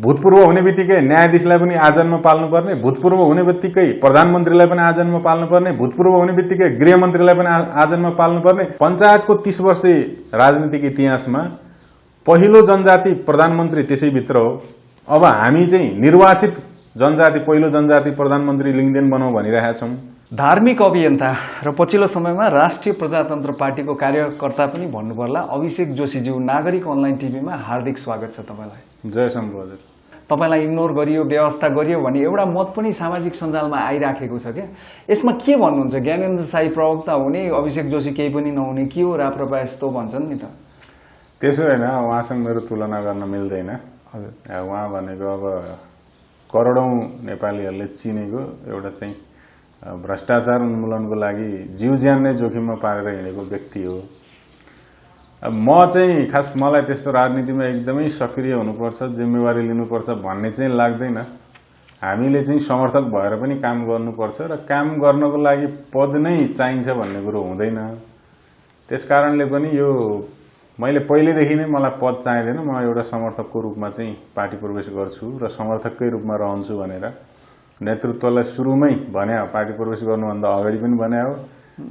भूतपूर्व हुने बित्तिकै न्यायाधीशलाई पनि आजन्म पाल्नुपर्ने, भूतपूर्व हुने बित्तिकै प्रधानमन्त्रीलाई पनि आजन्म पाल्नुपर्ने, भूतपूर्व हुने बित्तिकै गृहमन्त्रीलाई पनि आजन्म पाल्नुपर्ने। पञ्चायतको 30 वर्षे राजनीतिक इतिहासमा पहिलो जनजाति प्रधानमन्त्री त्यसैभित्र हो। अब हामी चाहिँ निर्वाचित जनजाति पहिलो जनजाति प्रधानमन्त्री लिङ्गदेन बनाऊ भनिरहेका छौँ। धार्मिक अभियन्ता र पछिल्लो समयमा राष्ट्रिय प्रजातन्त्र पार्टीको कार्यकर्ता पनि भन्नु पर्ला अभिषेक जोशीज्यू नागरिक अनलाइन टिभीमा हार्दिक स्वागत छ तपाईलाई। जय शम्भु हजुर। तपाईलाई इग्नोर गरियो, व्यवस्था गरियो भने एउटा मत पनि सामाजिक सञ्जालमा आइराखेको छ क्या। यसमा के भन्नुहुन्छ? ज्ञानेन्द्र साई प्रवक्ता हुने, अभिषेक जोशी केही पनि नहुने, के हो राप्रपा यस्तो भन्छन् नि त। त्यसो होइन, उहाँसँग मेरो तुलना गर्न मिल्दैन। उहाँ भनेको अब करोडौं नेपालीहरूले चिनेको एउटा चाहिँ भ्रष्टाचार उन्मूलनको लागि जीव ज्यान नै जोखिममा पारेर हिँडेको व्यक्ति हो। म चाहिँ खास मलाई त्यस्तो राजनीतिमा एकदमै सक्रिय हुनुपर्छ, जिम्मेवारी लिनुपर्छ भन्ने चाहिँ लाग्दैन। हामीले चाहिँ समर्थक भएर पनि काम गर्नुपर्छ र काम गर्नको लागि पद नै चाहिन्छ भन्ने कुरो हुँदैन। त्यसकारणले पनि यो मैले पहिलेदेखि नै मलाई पद चाहिँदैन, म एउटा समर्थकको रूपमा चाहिँ पार्टी प्रवेश गर्छु र समर्थककै रूपमा रहन्छु भनेर नेतृत्वलाई सुरुमै भने हो। पार्टी प्रवेश गर्नुभन्दा अगाडि पनि भने हो,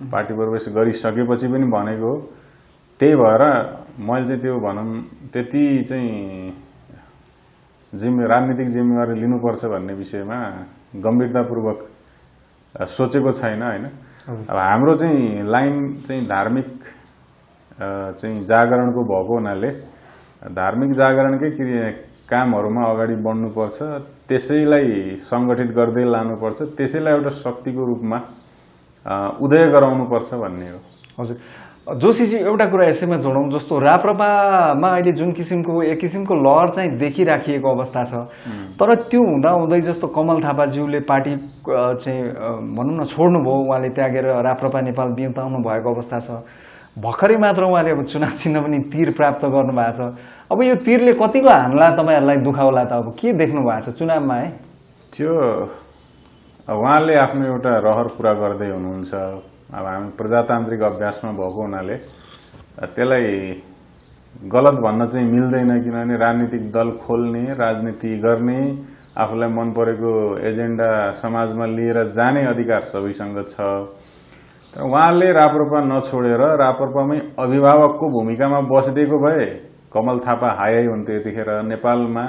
पार्टी प्रवेश गरिसकेपछि पनि भनेको हो। त्यही भएर मैले चाहिँ त्यो भनौँ त्यति चाहिँ राजनीतिक जिम्मेवारी लिनुपर्छ भन्ने विषयमा गम्भीरतापूर्वक सोचेको छैन होइन। अब हाम्रो चाहिँ लाइन चाहिँ धार्मिक चाहिँ जागरणको भएको हुनाले धार्मिक जागरणकै कामहरूमा अगाडि बढ्नुपर्छ, त्यसैलाई सङ्गठित गर्दै लानुपर्छ, त्यसैलाई एउटा शक्तिको रूपमा उदय गराउनुपर्छ भन्ने हो। हजुर जोशीजी, एउटा कुरा यसैमा जोडौँ, जस्तो राप्रपामा अहिले जुन किसिमको एक किसिमको लहर चाहिँ देखिराखिएको अवस्था छ, तर त्यो हुँदा हुँदै जस्तो कमल थापाज्यूले पार्टी चाहिँ भनौँ न छोड्नुभयो, उहाँले त्यागेर राप्रपा नेपाल बिताउनु भएको अवस्था छ। भर्खरै मात्र उहाँले अब चुनाव चिन्ह पनि तीर प्राप्त गर्नुभएको छ। अब यो तीरले कतिको हामला तपाईँहरूलाई दुखाउला त? अब के देख्नु भएको छ चुनावमा है? त्यो उहाँले आफ्नो एउटा रहर पुरा गर्दै हुनुहुन्छ। अब हामी प्रजातान्त्रिक अभ्यासमा भएको हुनाले त्यसलाई गलत भन्न चाहिँ मिल्दैन, किनभने राजनीतिक दल खोल्ने, राजनीति गर्ने, आफूलाई मन परेको एजेन्डा समाजमा लिएर जाने अधिकार सबैसँग छ। तर उहाँले राप्रपा नछोडेर राप्रपामै अभिभावकको भूमिकामा बसिदिएको भए कमल थापा हाई हुन्थ्यो। यतिखेर नेपालमा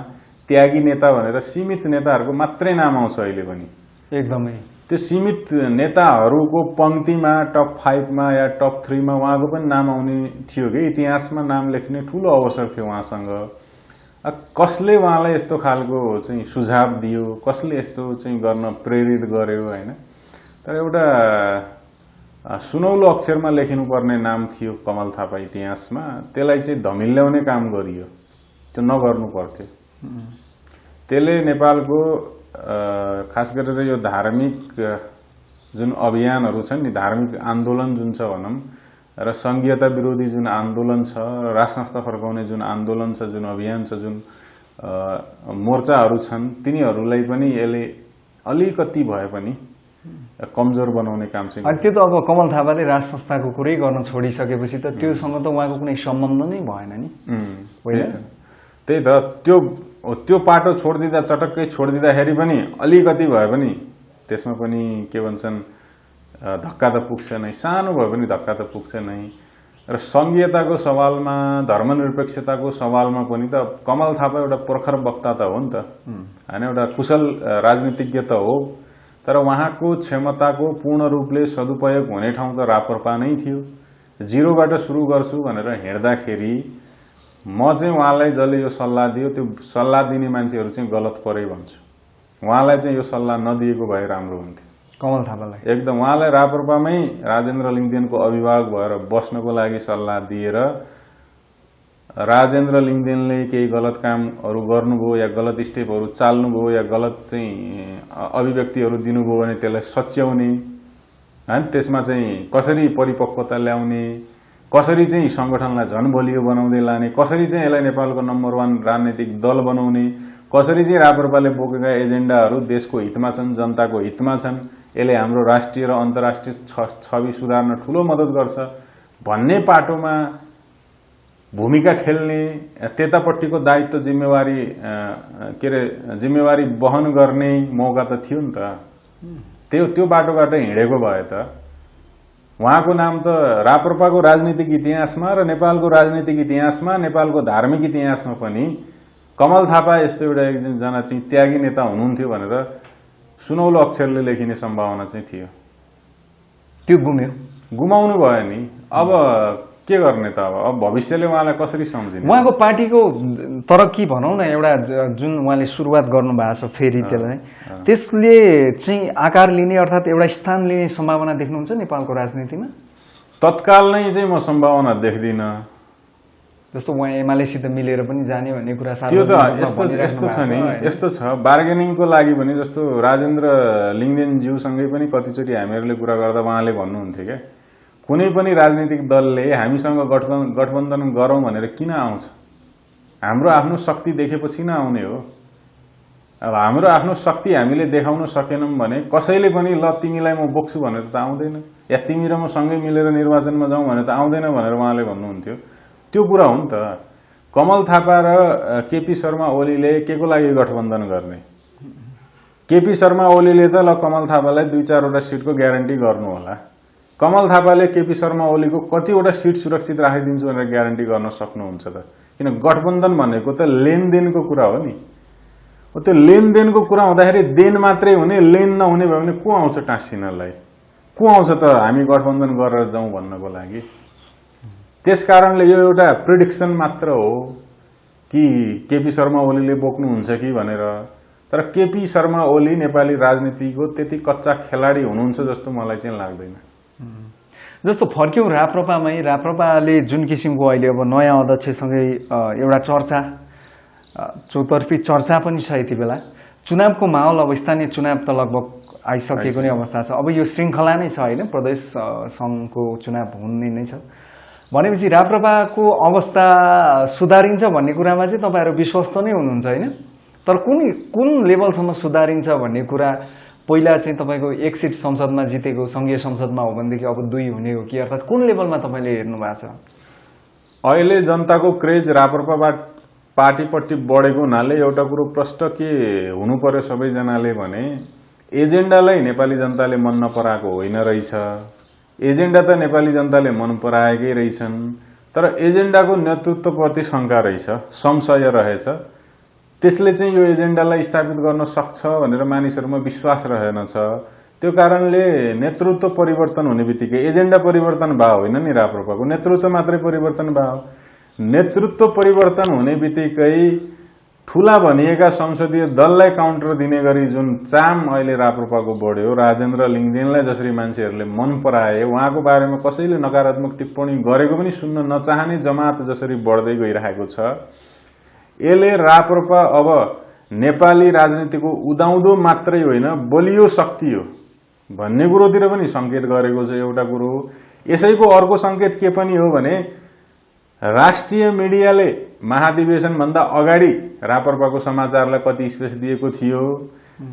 त्यागी नेता भनेर सीमित नेताहरूको मात्रै नाम आउँछ अहिले पनि। एकदमै त्यो सीमित नेताहरूको पंक्तिमा टप 5 मा या टप 3 मा उहाँको पनि नाम आउने थियो कि इतिहासमा नाम लेख्ने ठूलो अवसर थियो उहाँसँग। कसले उहाँलाई यस्तो खालको चाहिँ सुझाव दियो, कसले यस्तो चाहिँ गर्न प्रेरित गर्यो हैन। तर एउटा सुनौलो अक्षरमा लेखिनुपर्ने नाम थियो कमल थापा इतिहासमा, त्यसलाई चाहिँ धमिल्याउने काम गरियो, त्यो नगर्नु पर्थ्यो। त्यसले नेपालको खास गरेर यो धार्मिक जुन अभियानहरू छन् नि, धार्मिक आन्दोलन जुन छ भनौँ र संघीयता विरोधी जुन आन्दोलन छ, राज संस्था फर्काउने जुन आन्दोलन छ, जुन अभियान छ, जुन मोर्चाहरू छन्, तिनीहरूलाई पनि यसले अलिकति भए पनि कमजोर बनाउने काम चाहिँ। त्यो त अब कमल थापाले राज संस्थाको कुरै गर्न छोडिसकेपछि त त्योसँग त उहाँको कुनै सम्बन्ध नै भएन नि, होइन? त्यही त त्यो पाटो छोडिदिँदा, चटक्कै छोडिदिँदाखेरि पनि अलिकति भए पनि त्यसमा पनि के भन्छन् धक्का त पुग्छ नै, सानो भए पनि धक्का त पुग्छ नै। र संघीयताको सवालमा, धर्मनिरपेक्षताको सवालमा पनि त कमल थापा एउटा प्रखर वक्ता त हो नि त हैन, एउटा कुशल राजनीतिज्ञ त हो। तर उहाँको क्षमताको पूर्ण रूपले सदुपयोग हुने ठाउँ त राप्रपा नै थियो। जिरोबाट सुरु गर्छु भनेर हिँड्दाखेरि म चाहिँ उहाँलाई जसले यो सल्लाह दियो त्यो सल्लाह दिने मान्छेहरू चाहिँ गलत परे भन्छु। उहाँलाई चाहिँ यो सल्लाह नदिएको भए राम्रो हुन्थ्यो। कमल थापालाई एकदम उहाँलाई राप्रपामै राजेन्द्र लिङ्गदेनको अभिभावक भएर बस्नको लागि सल्लाह दिएर राजेन्द्र लिङ्गदेनले केही गलत कामहरू गर्नुभयो या गलत स्टेपहरू चाल्नुभयो या गलत चाहिँ अभिव्यक्तिहरू दिनुभयो भने त्यसलाई सच्याउने हैन, त्यसमा चाहिँ कसरी परिपक्वता ल्याउने, कसरी चाहिँ संगठनलाई झन बलियो बनाउँदै लाने, कसरी चाहिँ यसलाई नेपालको नम्बर 1 राजनीतिक दल बनाउने, कसरी चाहिँ राप्रपाले बोकेका एजेन्डाहरू देशको हितमा छन्, जनताको हितमा छन्, यसले हाम्रो राष्ट्रिय र अन्तर्राष्ट्रिय छवि सुधार्न ठूलो मद्दत गर्छ भन्ने पाटोमा भूमिका खेल्ने, त्यतापट्टिको दायित्व जिम्मेवारी जिम्मेवारी वहन गर्ने मौका त थियो नि त। त्यो बाटोबाट हिँडेको भए त उहाँको नाम त राप्रपाको राजनीतिक इतिहासमा र नेपालको राजनीतिक इतिहासमा, नेपालको धार्मिक इतिहासमा पनि कमल थापा यस्तो एउटा एकजना चाहिँ त्यागी नेता हुनुहुन्थ्यो भनेर सुनौलो अक्षरले लेखिने सम्भावना चाहिँ थियो। त्यो गुम्यो, गुमाउनु भयो नि। अब के गर्ने त? अब भविष्यले उहाँलाई कसरी सम्झिने? उहाँको पार्टीको तर के भनौँ न, एउटा जुन उहाँले सुरुवात गर्नु भएको छ फेरि त्यसलाई, त्यसले चाहिँ आकार लिने अर्थात् एउटा स्थान लिने सम्भावना देख्नुहुन्छ नेपालको राजनीतिमा? तत्काल नै चाहिँ म सम्भावना देख्दिनँ। जस्तो उहाँ एमालेसित मिलेर पनि जाने भन्ने कुरा त्यो त यस्तो छ नि, यस्तो छ बार्गेनिङको लागि भने, जस्तो राजेन्द्र लिङ्गदेनज्यूसँगै पनि कतिचोटि हामीहरूले कुरा गर्दा उहाँले भन्नुहुन्थ्यो क्या, कुनै पनि राजनीतिक दलले हामीसँग गठबन्धन गरौँ भनेर किन आउँछ? हाम्रो आफ्नो शक्ति देखेपछि नै आउने हो। अब हाम्रो आफ्नो शक्ति हामीले देखाउन सकेनौँ भने कसैले पनि ल तिमीलाई म बोक्छु भनेर त आउँदैन, या तिमी र म सँगै मिलेर निर्वाचनमा जाउँ भनेर त आउँदैन भनेर उहाँले भन्नुहुन्थ्यो। त्यो कुरा हो नि त। कमल थापा र केपी शर्मा ओलीले के को लागि गठबन्धन गर्ने? केपी शर्मा ओलीले त ल कमल थापालाई 2-4वटा सिटको ग्यारेन्टी गर्नु होला। कमल थापाले केपी शर्मा ओलीको कतिवटा सिट सुरक्षित राखिदिन्छु भनेर ग्यारेन्टी गर्न सक्नुहुन्छ त? किन गठबन्धन भनेको त लेनदेनको कुरा हो नि। त्यो लेनदेनको कुरा हुँदाखेरि देन मात्रै हुने, लेन नहुने भयो भने को आउँछ टाँसिनलाई? को आउँछ त हामी गठबन्धन गरेर जाउँ भन्नको लागि? त्यसकारणले यो एउटा प्रिडिक्सन मात्र हो कि केपी शर्मा ओलीले बोक्नुहुन्छ कि भनेर। तर केपी शर्मा ओली नेपाली राजनीतिको त्यति कच्चा खेलाडी हुनुहुन्छ जस्तो मलाई चाहिँ लाग्दैन। जस्तो फर्क्यौँ राप्रपामै, राप्रपाले जुन किसिमको अहिले अब नयाँ अध्यक्षसँगै एउटा चर्चा, चौतर्फी चर्चा पनि छ यति बेला। चुनावको माहौल, अब स्थानीय चुनाव त लगभग आइसकेको नै अवस्था छ। अब यो श्रृङ्खला नै छ होइन, प्रदेश सङ्घको चुनाव हुने नै छ भनेपछि राप्रपाको अवस्था सुधारिन्छ भन्ने कुरामा चाहिँ तपाईँहरू विश्वस्त नै हुनुहुन्छ होइन? तर कुन लेभलसम्म सुधारिन्छ भन्ने कुरा, पहिला चाहिँ तपाईँको 1 सिट संसदमा जितेको सङ्घीय संसदमा हो भनेदेखि अब 2 हुने हो कि, अर्थात् कुन लेभलमा तपाईँले हेर्नु भएको छ? अहिले जनताको क्रेज राप्रपाबाट पार्टीपट्टि बढेको हुनाले एउटा कुरो प्रष्ट के हुनु पर्यो सबैजनाले भने, एजेन्डालाई नेपाली जनताले मन नपराएको होइन रहेछ। एजेन्डा त नेपाली जनताले मन पराएकै रहेछन्, तर एजेन्डाको नेतृत्वप्रति शङ्का रहेछ, संशय रहेछ। त्यसले चाहिँ यो एजेन्डालाई स्थापित गर्न सक्छ भनेर मानिसहरूमा विश्वास रहेनछ। त्यो कारणले नेतृत्व परिवर्तन हुने बित्तिकै एजेन्डा परिवर्तन भयो होइन नि, राप्रपाको नेतृत्व मात्रै परिवर्तन भयो। नेतृत्व परिवर्तन हुने बित्तिकै ठुला भनिएका संसदीय दललाई काउन्टर दिने गरी जुन चाम अहिले राप्रपाको बढ्यो, राजेन्द्र लिङ्गदेनलाई जसरी मान्छेहरूले मन पराए, उहाँको बारेमा कसैले नकारात्मक टिप्पणी गरेको पनि सुन्न नचाहने जमात जसरी बढ्दै गइरहेको छ, यसले राप्रपा अब नेपाली राजनीतिको उदाउँदो मात्रै होइन बलियो शक्ति हो भन्ने कुरोतिर पनि सङ्केत गरेको छ। एउटा कुरो यसैको अर्को सङ्केत के पनि हो भने, राष्ट्रिय मिडियाले महाधिवेशनभन्दा अगाडि राप्रपाको समाचारलाई कति स्पेस दिएको थियो।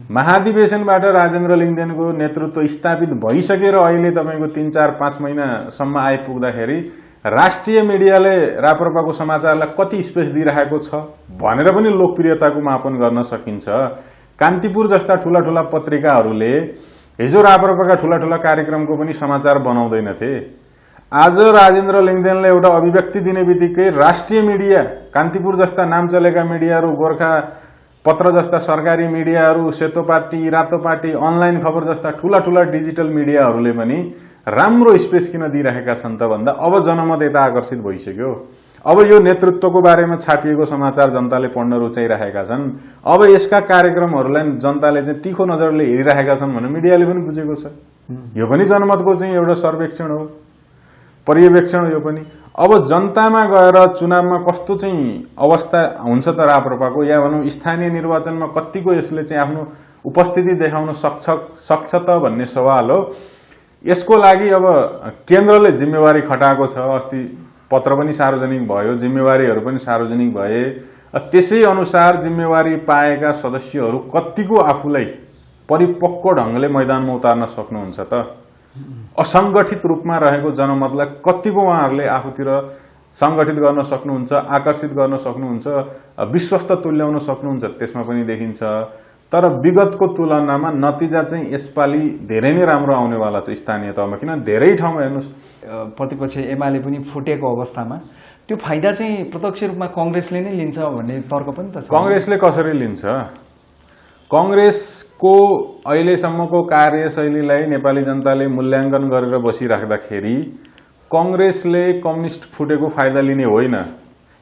महाधिवेशनबाट राजेन्द्र लिङ्गदेनको नेतृत्व स्थापित भइसकेर अहिले तपाईँको 3-4-5 महिनासम्म आइपुग्दाखेरि राष्ट्रिय मिडियाले राप्रपाको समाचारलाई कति स्पेस दिइरहेको छ भनेर पनि लोकप्रियताको मापन गर्न सकिन्छ। कान्तिपुर जस्ता ठूला ठूला पत्रिकाहरूले हिजो राप्रपाका ठूला ठूला कार्यक्रमको पनि समाचार बनाउँदैनथे। आज राजेन्द्र लिङ्गदेनले एउटा अभिव्यक्ति दिने बित्तिकै राष्ट्रिय मिडिया, कान्तिपुर जस्ता नाम चलेका मिडियाहरू, गोर्खा पत्र जस्ता सरकारी मिडियाहरू, सेतो पार्टी, रातो पार्टी, अनलाइन खबर जस्ता ठूला ठूला डिजिटल मिडियाहरूले पनि राम्रो स्पेस किन दिइरहेका छन् त भन्दा अब जनमत यता आकर्षित भइसक्यो। अब यो नेतृत्वको बारेमा छापिएको समाचार जनताले पढ्न रुचाइरहेका छन्। अब यसका कार्यक्रमहरूलाई जनताले चाहिँ तीखो नजरले हेरिरहेका छन् भने मिडियाले पनि बुझेको छ। यो पनि जनमतको चाहिँ एउटा सर्वेक्षण हो, पर्यवेक्षण हो यो पनि। अब जनतामा गएर चुनावमा कस्तो चाहिँ अवस्था हुन्छ त राप्रपाको, या भनौँ स्थानीय निर्वाचनमा कतिको यसले चाहिँ आफ्नो उपस्थिति देखाउन सक्छ त भन्ने सवाल हो। यसको लागि अब केन्द्रले जिम्मेवारी खटाएको छ। अस्ति पत्र पनि सार्वजनिक भयो, जिम्मेवारीहरू पनि सार्वजनिक भए। त्यसै अनुसार जिम्मेवारी पाएका सदस्यहरू कतिको आफूलाई परिपक्व ढङ्गले मैदानमा उतार्न सक्नुहुन्छ त? असङ्गठित रूपमा रहेको जनमतलाई कतिको उहाँहरूले आफूतिर संगठित गर्न सक्नुहुन्छ, आकर्षित गर्न सक्नुहुन्छ, विश्वस्त तुल्याउन सक्नुहुन्छ, त्यसमा पनि देखिन्छ। तर विगतको तुलनामा नतिजा चाहिँ यसपालि धेरै नै राम्रो आउनेवाला छ स्थानीय तहमा, किन धेरै ठाउँमा हेर्नुहोस् प्रतिपक्ष एमाले पनि फुटेको अवस्थामा त्यो फाइदा चाहिँ प्रत्यक्ष रूपमा कांग्रेसले नै लिन्छ भन्ने तर्क पनि त छ। कांग्रेसले कसरी लिन्छ? कांग्रेसको अहिलेसम्मको कार्यशैलीलाई नेपाली जनताले मूल्याङ्कन गरेर बसिराख्दाखेरि कांग्रेसले कम्युनिस्ट फुटेको फाइदा लिने होइन।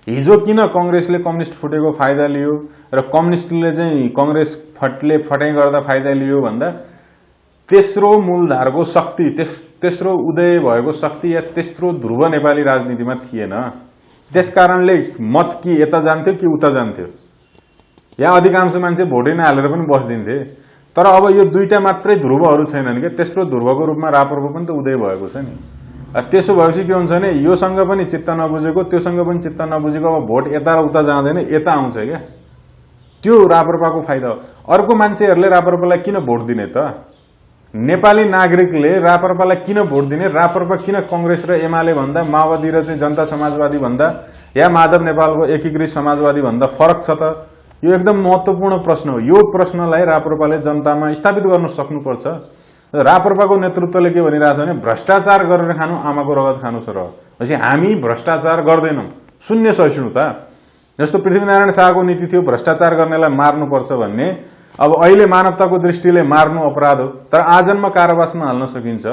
हिजो किन कांग्रेसले कम्युनिस्ट फुटेको फाइदा लियो र कम्युनिस्टले चाहिँ कांग्रेसले फटाइ गर्दा फाइदा लियो भन्दा तेस्रो मूलधारको शक्ति, तेस्रो उदय भएको शक्ति या तेस्रो ध्रुव नेपाली राजनीतिमा थिएन। त्यसकारणले मत कि यता जान्थ्यो कि उता जान्थ्यो, या अधिकांश मान्छे भोटै नहालेर पनि बस्दिन्थे। तर अब यो दुईटा मात्रै ध्रुवहरू छैनन् के, तेस्रो ध्रुवको रूपमा राप्रपा पनि त उदय भएको छ नि। त्यसो भएपछि के हुन्छ भने योसँग पनि चित्त नबुझेको, त्योसँग पनि चित्त नबुझेको, अब भोट यता र उता जाँदैन, यता आउँछ क्या। त्यो राप्रपाको फाइदा हो। अर्को मान्छेहरूले राप्रपालाई किन भोट दिने त? नेपाली नागरिकले राप्रपालाई किन भोट दिने? राप्रपा किन कांग्रेस र एमाले भन्दा, माओवादी र चाहिँ जनता समाजवादी भन्दा, या माधव नेपालको एकीकृत समाजवादी भन्दा फरक छ त? यो एकदम महत्त्वपूर्ण प्रश्न हो। यो प्रश्नलाई राप्रपाले जनतामा स्थापित गर्न सक्नुपर्छ। राप्रपाको नेतृत्वले के भनिरहेछ भने भ्रष्टाचार गरेर खानु आमाको रगत खानु छ र भनेपछि हामी भ्रष्टाचार गर्दैनौँ, शून्य सहिष्णुता। जस्तो पृथ्वीनारायण शाहको नीति थियो भ्रष्टाचार गर्नेलाई मार्नुपर्छ भन्ने, अब अहिले मानवताको दृष्टिले मार्नु अपराध हो, तर आजन्म कारावासमा हाल्न सकिन्छ।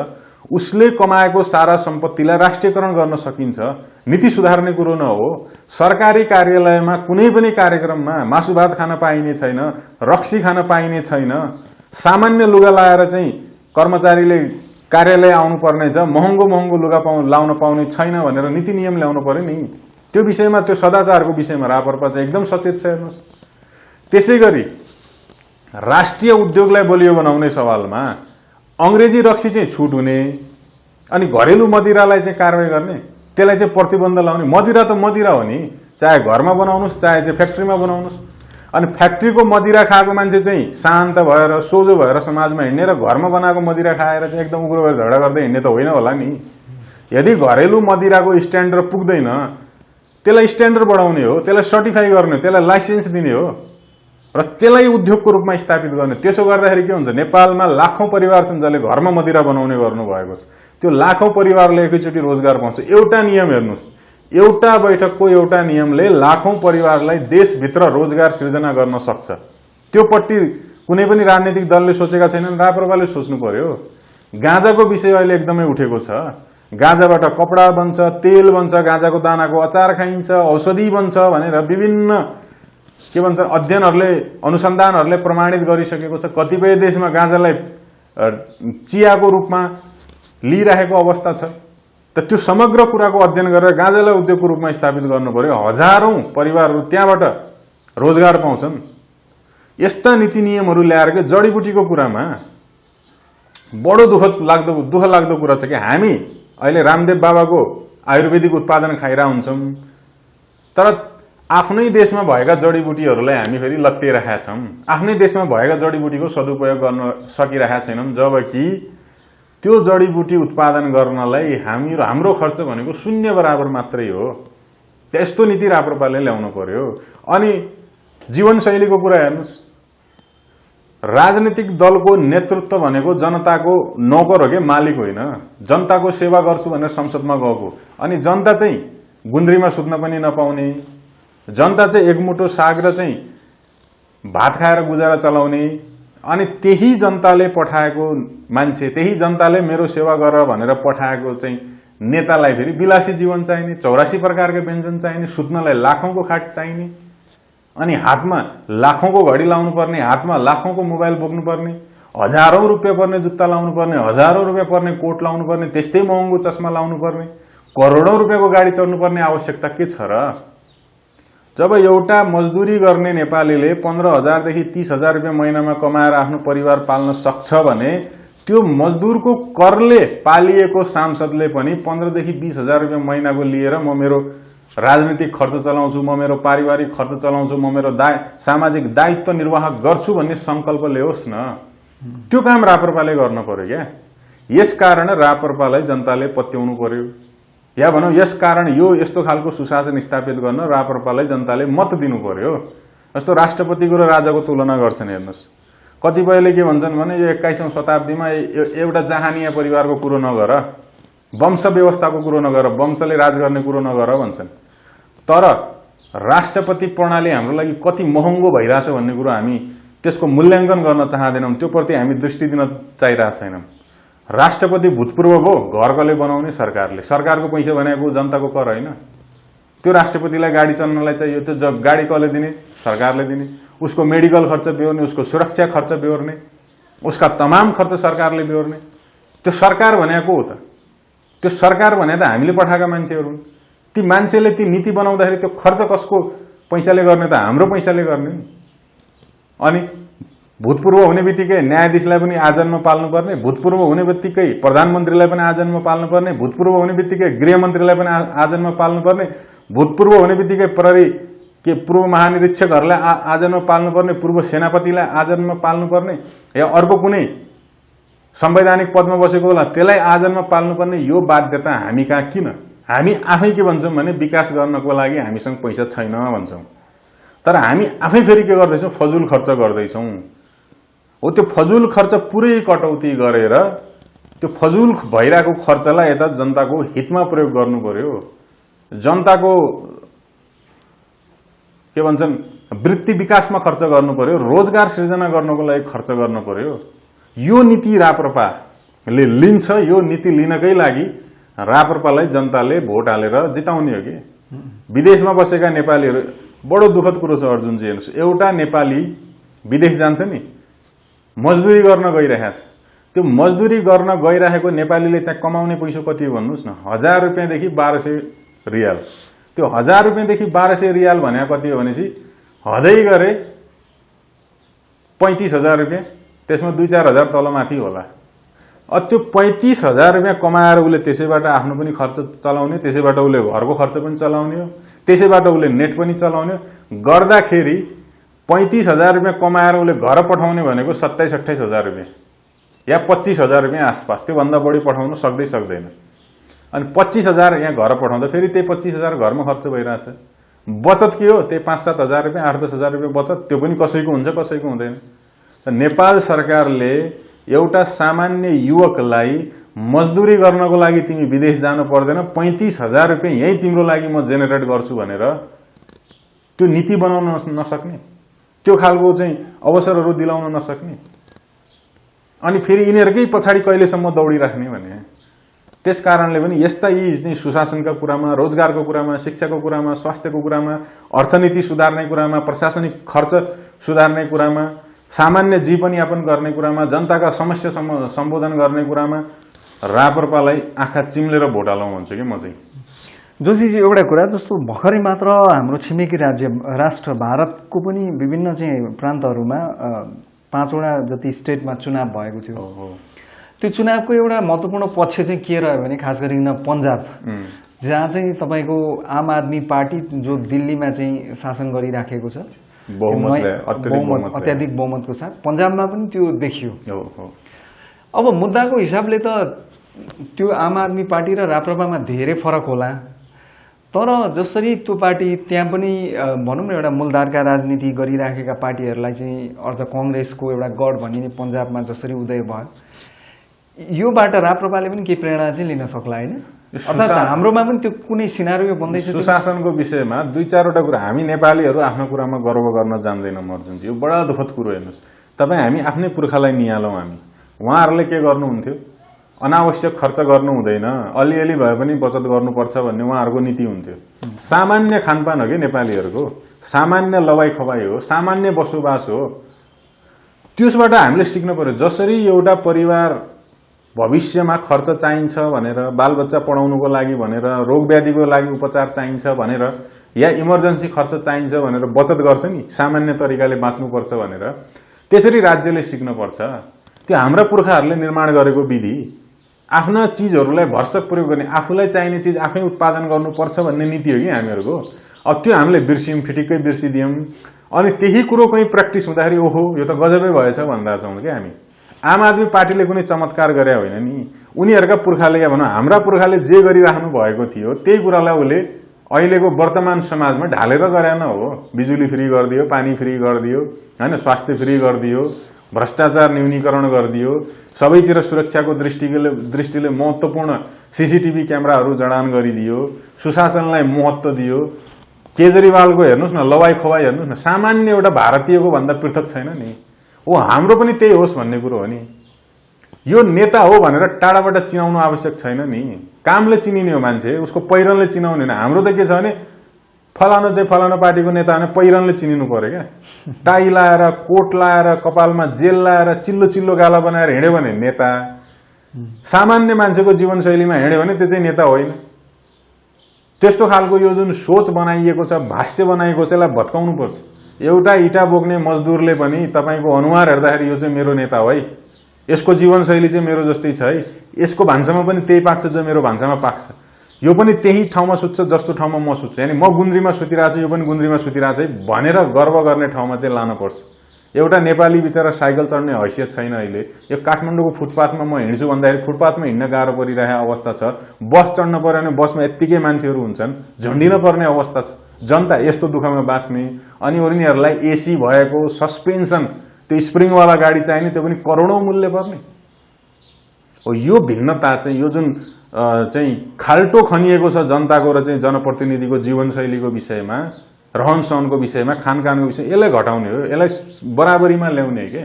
उसले कमाएको सारा सम्पत्तिलाई राष्ट्रियकरण गर्न सकिन्छ। नीति सुधार्ने कुरो न हो। सरकारी कार्यालयमा कुनै पनि कार्यक्रममा मासु भात खान पाइने छैन, रक्सी खान पाइने छैन, सामान्य लुगा लाएर चाहिँ कर्मचारीले कार्यालय आउनु पर्ने छ, महँगो महँगो लुगा लाउन पाउने छैन भनेर नीति नियम ल्याउनु पर्यो नि। त्यो विषयमा, त्यो सदाचारको विषयमा राप्रपा चाहिँ एकदम सचेत छ। हेर्नुहोस्, त्यसै गरी राष्ट्रिय उद्योगलाई बलियो बनाउने सवालमा अंग्रेजी रक्सी चाहिँ छुट हुने, अनि घरेलु मदिरालाई चाहिँ कारबाही गर्ने, त्यसलाई चाहिँ प्रतिबन्ध लाउने। मदिरा त मदिरा हो नि, चाहे घरमा बनाउनुहोस् चाहे चाहिँ फ्याक्ट्रीमा बनाउनुहोस्। अनि फ्याक्ट्रीको मदिरा खाएको मान्छे चाहिँ शान्त भएर सोझो भएर समाजमा हिँड्ने र घरमा बनाएको मदिरा खाएर चाहिँ एकदम उग्र भएर झगडा गर्दै हिँड्ने त होइन होला नि। यदि घरेलु मदिराको स्ट्यान्डर्ड पुग्दैन, त्यसलाई स्ट्यान्डर्ड बढाउने हो, त्यसलाई सर्टिफाई गर्ने हो, त्यसलाई लाइसेन्स दिने हो र त्यसलाई उद्योगको रूपमा स्थापित गर्ने। त्यसो गर्दाखेरि के हुन्छ, नेपालमा लाखौं परिवार छन् जसले घरमा मदिरा बनाउने गर्नुभएको छ। त्यो लाखौं परिवारले एकैचोटि रोजगार पाउँछ। एउटा नियम हेर्नुहोस्, एउटा बैठकको एउटा नियमले लाखौं परिवारलाई देशभित्र रोजगार सृजना गर्न सक्छ। त्योपट्टि कुनै पनि राजनीतिक दलले सोचेका छैनन्, राप्रपाले सोच्नु पर्यो। गाँजाको विषय अहिले एकदमै उठेको छ। गाँजाबाट कपडा बन्छ, तेल बन्छ, गाँजाको दानाको अचार खाइन्छ, औषधि बन्छ भनेर विभिन्न के भन्छ अध्ययनहरूले, अनुसन्धानहरूले प्रमाणित गरिसकेको छ। कतिपय देशमा गाँजालाई चियाको रूपमा लिइरहेको अवस्था छ। त त्यो समग्र कुराको अध्ययन गरेर गाँजालाई उद्योगको रूपमा स्थापित गर्नु पर्यो। हजारौं परिवारहरू त्यहाँबाट रोजगार पाउँछन्। यस्ता नीति नियमहरू ल्याएर के जडीबुटीको कुरामा बडो दुख लाग्दो कुरा छ कि हामी अहिले रामदेव बाबाको आयुर्वेदिक उत्पादन खाइरा हुन्छौँ, तर आफ्नै देशमा भएका जडीबुटीहरूलाई हामी फेरि लत्तिरहेका छौँ। आफ्नै देशमा भएका जडीबुटीको सदुपयोग गर्न सकिरहेका छैनौँ, जबकि त्यो जडीबुटी उत्पादन गर्नलाई हाम्रो खर्च भनेको शून्य बराबर मात्रै हो। त्यस्तो नीति राप्रपाले ल्याउनु पर्यो। अनि जीवनशैलीको कुरा हेर्नुहोस्, राजनीतिक दलको नेतृत्व भनेको जनताको नोकर हो के, मालिक होइन। जनताको सेवा गर्छु भनेर संसदमा गएको, अनि जनता चाहिँ गुन्द्रीमा सुत्न पनि नपाउने, जनता चाहिँ एकमुठो साग र चाहिँ भात खाएर गुजारा चलाउने, अनि त्यही जनताले पठाएको मान्छे, त्यही जनताले मेरो सेवा गर भनेर पठाएको चाहिँ नेतालाई फेरि विलासी जीवन चाहिने, 84 प्रकारका व्यञ्जन चाहिने, सुत्नलाई लाखौंको खाट चाहिने, अनि हातमा लाखौंको घडी लाउनु पर्ने, हातमा लाखौंको मोबाइल बोक्नु पर्ने, हजारौं रुपियाँ पर्ने जुत्ता लाउनु पर्ने, हजारौं रुपियाँ पर्ने कोट लाउनु पर्ने, त्यस्तै महँगो चस्मा लाउनु पर्ने, करोडौं रुपियाँको गाडी चढ्नु पर्ने आवश्यकता के छ र? जब एउटा मजदुरी गर्ने नेपालीले 15,000 देखि 30,000 रुपियाँ महिनामा कमाएर आफ्नो परिवार पाल्न सक्छ भने त्यो मजदुरको करले पालिएको सांसदले पनि 15 देखि 20,000 रुपियाँ महिनाको लिएर म मेरो राजनीतिक खर्च चलाउँछु, म मेरो पारिवारिक खर्च चलाउँछु, म मेरो सामाजिक दायित्व निर्वाह गर्छु भन्ने संकल्प ल्याओस् न। त्यो काम राप्रपाले गर्न पर्यो क्या। यसकारण राप्रपालाई जनताले पत्याउनु पर्यो। या भनौँ यस कारण यो यस्तो खालको सुशासन स्थापित गर्न राप्रपालाई जनताले मत दिनु पर्यो। जस्तो राष्ट्रपतिको र राजाको तुलना गर्छन् हेर्नुहोस्। कतिपयले के भन्छन् भने यो 21औं शताब्दीमा एउटा जहानिया परिवारको कुरो नगर, वंश व्यवस्थाको कुरो नगर, वंशले राज गर्ने कुरो नगर भन्छन्। तर राष्ट्रपति प्रणाली हाम्रो लागि कति महँगो भइरहेछ भन्ने कुरो हामी त्यसको मूल्याङ्कन गर्न चाहँदैनौँ, त्यो प्रति हामी दृष्टि दिन चाहिरहेको छैनौँ। राष्ट्रपति भूतपूर्व भो घरकोले बनाउने सरकारले, सरकारको पैसा भनेको जनताको कर होइन। त्यो राष्ट्रपतिलाई गाडी चल्नलाई चाहियो, त्यो गाडी कसले दिने? सरकारले दिने। उसको मेडिकल खर्च बेहोर्ने, उसको सुरक्षा खर्च बेहोर्ने, उसका तमाम खर्च सरकारले बेहोर्ने। त्यो सरकार भनेको हो त, त्यो सरकार भने त हामीले पठाएका मान्छेहरू। ती मान्छेले ती नीति बनाउँदाखेरि त्यो खर्च कसको पैसाले गर्ने? त हाम्रो पैसाले गर्ने। अनि भूतपूर्व हुने बित्तिकै न्यायाधीशलाई पनि आजन्म पाल्नुपर्ने, भूतपूर्व हुने बित्तिकै प्रधानमन्त्रीलाई पनि आजन्म पाल्नुपर्ने, भूतपूर्व हुने बित्तिकै गृहमन्त्रीलाई पनि आजन्म पाल्नुपर्ने, भूतपूर्व हुने बित्तिकै प्रहरी के पूर्व महानिरीक्षकहरूलाई आजन्म पाल्नुपर्ने, पूर्व सेनापतिलाई आजन्म पाल्नुपर्ने, या अर्को कुनै संवैधानिक पदमा बसेको होला त्यसलाई आजन्म पाल्नुपर्ने। यो बाध्यता हामी कहाँ किन? हामी आफै के भन्छौँ भने विकास गर्नको लागि हामीसँग पैसा छैन भन्छौँ। तर हामी आफै फेरि के गर्दैछौँ? फजुल खर्च गर्दैछौँ। हो त्यो फजुल खर्च पुरै कटौती गरेर त्यो फजुल भइरहेको खर्चलाई यता जनताको हितमा प्रयोग गर्नु पर्यो। जनताको के भन्छन् वृत्ति विकासमा खर्च गर्नु पर्यो, रोजगार सृजना गर्नको लागि खर्च गर्नु पर्यो। यो नीति राप्रपाले लिन्छ। यो नीति लिनकै लागि राप्रपालाई जनताले भोट हालेर जिताउने हो कि। विदेशमा बसेका नेपालीहरू बडो दुःखद कुरो छ अर्जुनजी, हेर्नुहोस्, एउटा नेपाली विदेश जान्छ नि, मजदुरी गर्न गइरहेको छ। त्यो मजदुरी गर्न गइरहेको नेपालीले त्यहाँ कमाउने पैसा कति हो भन्नुहोस् न? 1000 रुपियाँदेखि 1200 रियाल। त्यो 1000 रुपियाँदेखि 1200 रियाल भनेको कति हो भनेपछि हदै गरे 35,000 रुपियाँ, त्यसमा 2-4 हजार तलमाथि होला। त्यो 35,000 रुपियाँ कमाएर उसले त्यसैबाट आफ्नो पनि खर्च चलाउने, त्यसैबाट उसले घरको खर्च पनि चलाउने हो, त्यसैबाट उसले नेट पनि चलाउने हो। गर्दाखेरि 35,000 रुपियाँ कमाएर उसले घर पठाउने भनेको 27-28 हजार रुपियाँ या 25,000 रुपियाँ आसपास, त्योभन्दा बढी पठाउन सक्दैन। अनि 25,000 यहाँ घर पठाउँदा फेरि त्यही 25,000 घरमा खर्च भइरहेछ। बचत के हो? त्यही 5-7 हजार रुपियाँ 8-10 हजार रुपियाँ बचत, त्यो पनि कसैको हुन्छ कसैको हुँदैन। नेपाल सरकारले एउटा सामान्य युवकलाई मजदुरी गर्नको लागि तिमी विदेश जानु पर्दैन, 35,000 रुपियाँ यही तिम्रो लागि म जेनेरेट गर्छु भनेर त्यो नीति बनाउन नसक्ने, त्यो खालको चाहिँ अवसरहरू दिलाउन नसक्ने, अनि फेरि यिनीहरूकै पछाडि कहिलेसम्म दौडिराख्ने भने। त्यस कारणले पनि यस्ता यी सुशासनका कुरामा, रोजगारको कुरामा, शिक्षाको कुरामा, स्वास्थ्यको कुरामा, अर्थनीति सुधार्ने कुरामा, प्रशासनिक खर्च सुधार्ने कुरामा, सामान्य जीवनयापन गर्ने कुरामा, जनताका समस्या सम्बोधन गर्ने कुरामा राप्रपालाई आँखा चिम्लेर भोट हालौँ भन्छु कि म चाहिँ। जोशीजी, एउटा कुरा जस्तो भर्खरै मात्र हाम्रो छिमेकी राष्ट्र भारतको पनि विभिन्न चाहिँ प्रान्तहरूमा 5वटा जति स्टेटमा चुनाव भएको थियो। त्यो चुनावको एउटा महत्त्वपूर्ण पक्ष चाहिँ के रह्यो भने खास गरिकन पन्जाब, जहाँ चाहिँ तपाईँको आम आदमी पार्टी जो दिल्लीमा चाहिँ शासन गरिराखेको छ अत्याधिक बहुमतको साथ, पन्जाबमा पनि त्यो देखियो। अब मुद्दाको हिसाबले त त्यो आम आदमी पार्टी र राप्रपामा धेरै फरक होला, तर जसरी त्यो पार्टी त्यहाँ पनि भनौँ न एउटा मूलधारका राजनीति गरिराखेका पार्टीहरूलाई चाहिँ अझ कङ्ग्रेसको एउटा गढ भनिने पन्जाबमा जसरी उदय भयो, योबाट राप्रपाले पनि केही प्रेरणा चाहिँ लिन सक्ला होइन? अर्थात् हाम्रोमा पनि त्यो कुनै सिनारियो बन्दैछ। सुशासनको विषयमा 2-4वटा कुरा हामी नेपालीहरू आफ्नो कुरामा गर्व गर्न जान्दैनौँ अर्जुनजी। यो बडा दुःखद कुरो। हेर्नुहोस्, तपाईँ हामी आफ्नै पुर्खालाई निहालौँ। हामी उहाँहरूले के गर्नुहुन्थ्यो? अनावश्यक खर्च गर्नु हुँदैन, अलिअलि भए पनि बचत गर्नुपर्छ भन्ने उहाँहरूको नीति हुन्थ्यो। सामान्य खानपान हो कि नेपालीहरूको, सामान्य लवाई खवाई हो, सामान्य बसोबास हो। त्यसबाट हामीले सिक्नु पर्यो। जसरी एउटा परिवार भविष्यमा खर्च चाहिन्छ भनेर, बालबच्चा पढाउनुको लागि भनेर, रोग व्याधिको लागि उपचार चाहिन्छ भनेर, या इमर्जेन्सी खर्च चाहिन्छ भनेर बचत गर्छ नि, सामान्य तरिकाले बाँच्नुपर्छ भनेर, त्यसरी राज्यले सिक्नुपर्छ। त्यो हाम्रा पुर्खाहरूले निर्माण गरेको विधि, आफ्ना चिजहरूलाई भरसक प्रयोग गर्ने, आफूलाई चाहिने चिज आफै उत्पादन गर्नुपर्छ भन्ने नीति हो कि हामीहरूको। अब त्यो हामीले बिर्स्यौँ, फिटिक्कै बिर्सिदियौँ। अनि त्यही कुरो कहीँ प्र्याक्टिस हुँदाखेरि ओहो यो त गजबै भएछ भनिरहेछौँ कि हामी। आम आदमी पार्टीले कुनै चमत्कार गरे होइन नि। उनीहरूका पुर्खाले या भनौँ हाम्रा पुर्खाले जे गरिराख्नु भएको थियो त्यही कुरालाई उसले अहिलेको वर्तमान समाजमा ढालेर गरेन हो। बिजुली फ्री गरिदियो, पानी फ्री गरिदियो, होइन, स्वास्थ्य फ्री गरिदियो, भ्रष्टाचार न्यूनीकरण गरिदियो, सबैतिर सुरक्षाको दृष्टिले महत्त्वपूर्ण सीसीटीभी क्यामेराहरू जडान गरिदियो, सुशासनलाई महत्त्व दियो। केजरीवालको हेर्नुहोस् न, लवाई खवाई हेर्नुहोस् न, सामान्य एउटा भारतीयको भन्दा पृथक छैन नि। हो हाम्रो पनि त्यही होस् भन्ने कुरो हो नि। यो नेता हो भनेर टाढाबाट चिनाउनु आवश्यक छैन नि। कामले चिनिने हो मान्छे, उसको पहिरनले चिनाउने होइन। हाम्रो त के छ भने फलानु चाहिँ फलानु पार्टीको नेता भने पहिरनले चिनिनु पर्यो क्या। टाई लाएर, कोट लाएर, कपालमा जेल लाएर, चिल्लो चिल्लो गाला बनाएर हिँड्यो भने नेता। सामान्य मान्छेको जीवनशैलीमा हिँड्यो भने त्यो चाहिँ नेता होइन। त्यस्तो खालको यो जुन सोच बनाइएको छ, भाष्य बनाइएको छ, यसलाई भत्काउनु पर्छ। एउटा इँटा बोक्ने मजदुरले पनि तपाईँको अनुहार हेर्दाखेरि यो चाहिँ मेरो नेता हो है, यसको जीवनशैली चाहिँ मेरो जस्तै छ है, यसको भान्सामा पनि त्यही पाक्छ जो मेरो भान्सामा पाक्छ, यो पनि त्यही ठाउँमा सुत्छ जस्तो ठाउँमा म सुत्छु, यानि म गुन्द्रीमा सुतिरहेको छु यो पनि गुन्द्रीमा सुतिरहेको छ भनेर गर्व गर्ने ठाउँमा चाहिँ लानुपर्छ। एउटा नेपाली बिचरा साइकल चढ्ने हैसियत छैन अहिले। यो काठमाडौँको फुटपाथमा म हिँड्छु भन्दाखेरि फुटपाथमा हिँड्न गाह्रो परिरहेको अवस्था छ। बस चढ्न पर्यो भने बसमा यत्तिकै मान्छेहरू हुन्छन्, झुन्डिन पर्ने अवस्था छ। जनता यस्तो दुःखमा बाँच्ने, अनि उनीहरूलाई एसी भएको, सस्पेन्सन, त्यो स्प्रिङवाला गाडी चाहिने, त्यो पनि करोडौँ मूल्य पर्ने हो। यो भिन्नता चाहिँ, यो जुन चाहिँ खाल्टो खनिएको छ जनताको र चाहिँ जनप्रतिनिधिको जीवनशैलीको विषयमा, रहन सहनको विषयमा, खानपानको विषय, यसलाई घटाउने हो, यसलाई बराबरीमा ल्याउने के।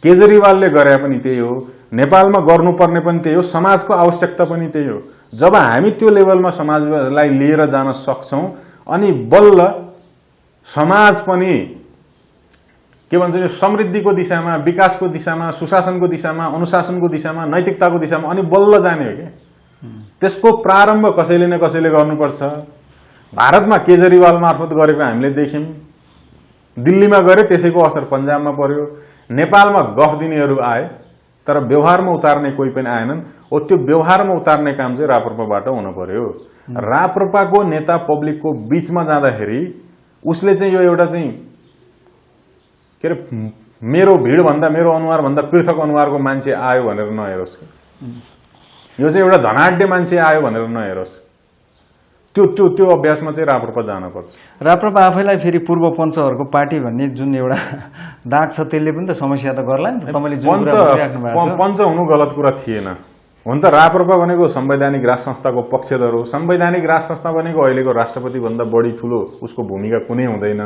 केजरीवालले गरे पनि त्यही हो, नेपालमा गर्नुपर्ने पनि त्यही हो, समाजको आवश्यकता पनि त्यही हो। जब हामी त्यो लेभलमा समाजलाई लिएर जान सक्छौँ अनि बल्ल समाज पनि के भन्छ यो समृद्धिको दिशामा, विकासको दिशामा, सुशासनको दिशामा, अनुशासनको दिशामा, नैतिकताको दिशामा अनि बल्ल जाने हो क्या। त्यसको प्रारम्भ कसैले न कसैले गर्नुपर्छ। भारतमा केजरीवाल मार्फत गरेको हामीले देख्यौँ, दिल्लीमा गरे त्यसैको असर पन्जाबमा पर्यो, नेपालमा गफ दिनेहरू आए तर व्यवहारमा उतार्ने कोही पनि आएनन्। हो त्यो व्यवहारमा उतार्ने काम चाहिँ राप्रपाबाट हुन पर्यो। राप्रपाको नेता पब्लिकको बीचमा जाँदाखेरि उसले चाहिँ यो एउटा चाहिँ के अरे मेरो भिडभन्दा, मेरो अनुहारभन्दा पृथक अनुहारको मान्छे आयो भनेर नहेरोस्, यो चाहिँ एउटा धनाढ्य मान्छे आयो भनेर नहेरोस्। त्यो अभ्यासमा चाहिँ राप्रपा जानुपर्छ। राप्रपा आफैलाई फेरि पूर्व पञ्चहरूको पार्टी भन्ने जुन एउटा दाग छ त्यसले पनि त समस्या त गर्ला नि त। तपाईँले जुन कुरा भनिराख्नु भएको छ, पञ्च हुनु गलत कुरा थिएन। हुन त राप्रपा भनेको संवैधानिक राज संस्थाको पक्षधर हो। संवैधानिक राज संस्था भनेको अहिलेको राष्ट्रपतिभन्दा बढी ठुलो उसको भूमिका कुनै हुँदैन।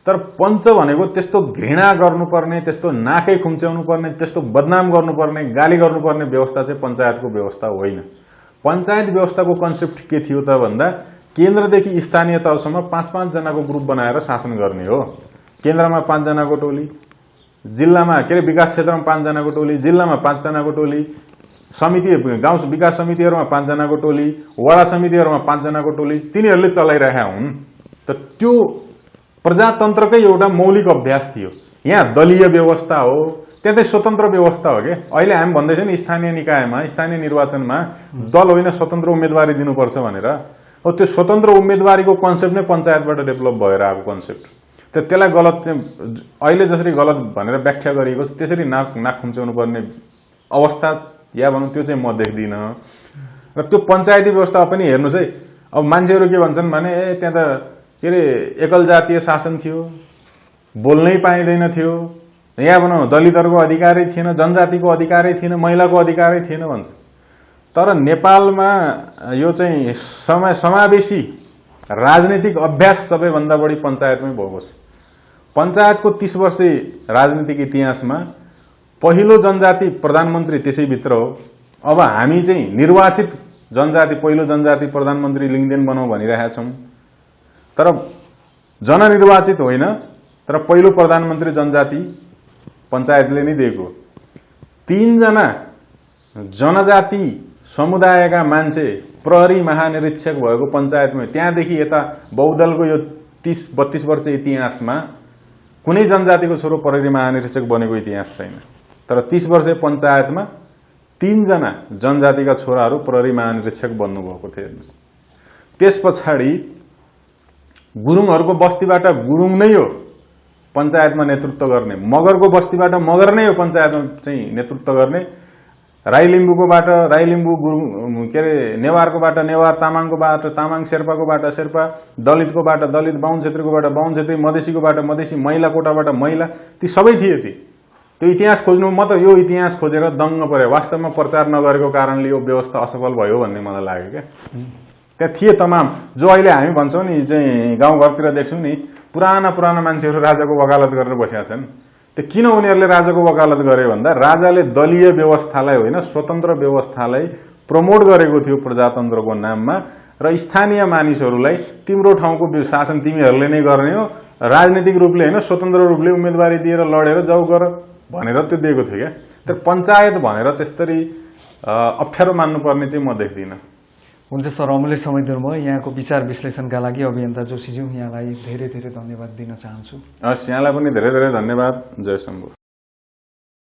तर पञ्च भनेको त्यस्तो घृणा गर्नुपर्ने, त्यस्तो नाकै खुम्च्याउनु पर्ने, त्यस्तो बदनाम गर्नुपर्ने, गाली गर्नुपर्ने व्यवस्था चाहिँ पञ्चायतको व्यवस्था होइन। पञ्चायत व्यवस्थाको कन्सेप्ट के थियो त भन्दा केन्द्रदेखि स्थानीय तहसम्म 5-5 जनाको ग्रुप बनाएर शासन गर्ने हो। केन्द्रमा 5 जनाको टोली, जिल्लामा के अरे विकास क्षेत्रमा 5 जनाको टोली, जिल्लामा 5 जनाको टोली, समिति गाउँ विकास समितिहरूमा 5 जनाको टोली, वडा समितिहरूमा 5 जनाको टोली, तिनीहरूले चलाइरहेका हुन्। त त्यो प्रजातन्त्रकै एउटा मौलिक अभ्यास थियो। यहाँ दलीय व्यवस्था हो, त्यहाँ चाहिँ स्वतन्त्र व्यवस्था हो क्या। अहिले हामी भन्दैछौँ नि स्थानीय निकायमा, स्थानीय निर्वाचनमा दल होइन स्वतन्त्र उम्मेदवारी दिनुपर्छ भनेर। हो त्यो स्वतन्त्र उम्मेदवारीको कन्सेप्ट नै पञ्चायतबाट डेभलप भएर आएको कन्सेप्ट। त्यसलाई गलत चाहिँ अहिले जसरी गलत भनेर व्याख्या गरिएको छ त्यसरी नाक खुम्च्याउनु पर्ने अवस्था या भनौँ त्यो चाहिँ म देख्दिनँ। र त्यो पञ्चायती व्यवस्था पनि हेर्नुहोस् है, अब मान्छेहरू के भन्छन् भने त्यहाँ त के अरे एकल जातीय शासन थियो, बोल्नै पाइँदैन थियो, यहाँ भनौँ दलितहरूको अधिकारै थिएन, जनजातिको अधिकारै थिएन, महिलाको अधिकारै थिएन भन्छ। तर नेपालमा यो चाहिँ समावेशी राजनीतिक अभ्यास सबैभन्दा बढी पञ्चायतमै भएको छ। पञ्चायतको 30 वर्षे राजनीतिक इतिहासमा पहिलो जनजाति प्रधानमन्त्री त्यसैभित्र हो। अब हामी चाहिँ निर्वाचित जनजाति, पहिलो जनजाति प्रधानमन्त्री लिङ्गदेन बनाऊ भनिरहेका छौँ, तर जननिर्वाचित होइन। तर पहिलो प्रधानमन्त्री जनजाति पञ्चायतले नै दिएको। 3 जना जनजाति समुदायका मान्छे प्रहरी महानिरीक्षक भएको पञ्चायतमै, त्यहाँदेखि यता बहुदलको यो 30-32 वर्ष इतिहासमा कुनै जनजातिको छोरो प्रहरी महानिरीक्षक बनेको इतिहास छैन। तर 30 वर्ष पञ्चायतमा 3 जना जनजातिका छोराहरू प्रहरी महानिरीक्षक बन्नुभएको थियो। त्यस पछाडि गुरुङहरूको बस्तीबाट गुरुङ नै हो पञ्चायतमा नेतृत्व गर्ने, मगरको बस्तीबाट मगर नै हो पञ्चायतमा चाहिँ नेतृत्व गर्ने, राई लिम्बूकोबाट राई लिम्बू, के अरे नेवारकोबाट नेवार, तामाङकोबाट तामाङ, शेर्पाकोबाट शेर्पा, दलितकोबाट दलित, बाहुन छेत्रीकोबाट बाहुन छेत्री, मधेसीकोबाट मधेसी, महिला कोटाबाट महिला, ती सबै थिए। त्यो इतिहास खोज्नु, म त यो इतिहास खोजेर दङ्ग परे। वास्तवमा प्रचार नगरेको कारणले यो व्यवस्था असफल भयो भन्ने मलाई लाग्यो क्या। त्यहाँ थिए तमाम, जो अहिले हामी भन्छौँ नि चाहिँ गाउँघरतिर देख्छौँ नि, पुराना मान्छेहरू राजाको वकालत गरेर बसेका छन्। त्यो किन उनीहरूले राजाको वकालत गरे भन्दा राजाले दलीय व्यवस्थालाई होइन, स्वतन्त्र व्यवस्थालाई प्रमोट गरेको थियो प्रजातन्त्रको नाममा, र स्थानीय मानिसहरूलाई तिम्रो ठाउँको शासन तिमीहरूले नै गर्ने हो, राजनीतिक रूपले होइन स्वतन्त्र रूपले उम्मेदवारी दिएर लडेर जाऊ गर भनेर त्यो दिएको थियो क्या। तर पञ्चायत भनेर त्यसरी अप्ठ्यारो मान्नुपर्ने चाहिँ म देख्दिनँ। हुन्छ सर, अमूल्य समय दिनुभयो। यहाँको विचार विश्लेषणका लागि अभियन्ता जोशीज्यू यहाँलाई धेरै धेरै धन्यवाद दिन चाहन्छु। हस्, यहाँलाई पनि धेरै धेरै धन्यवाद। जय शम्भु।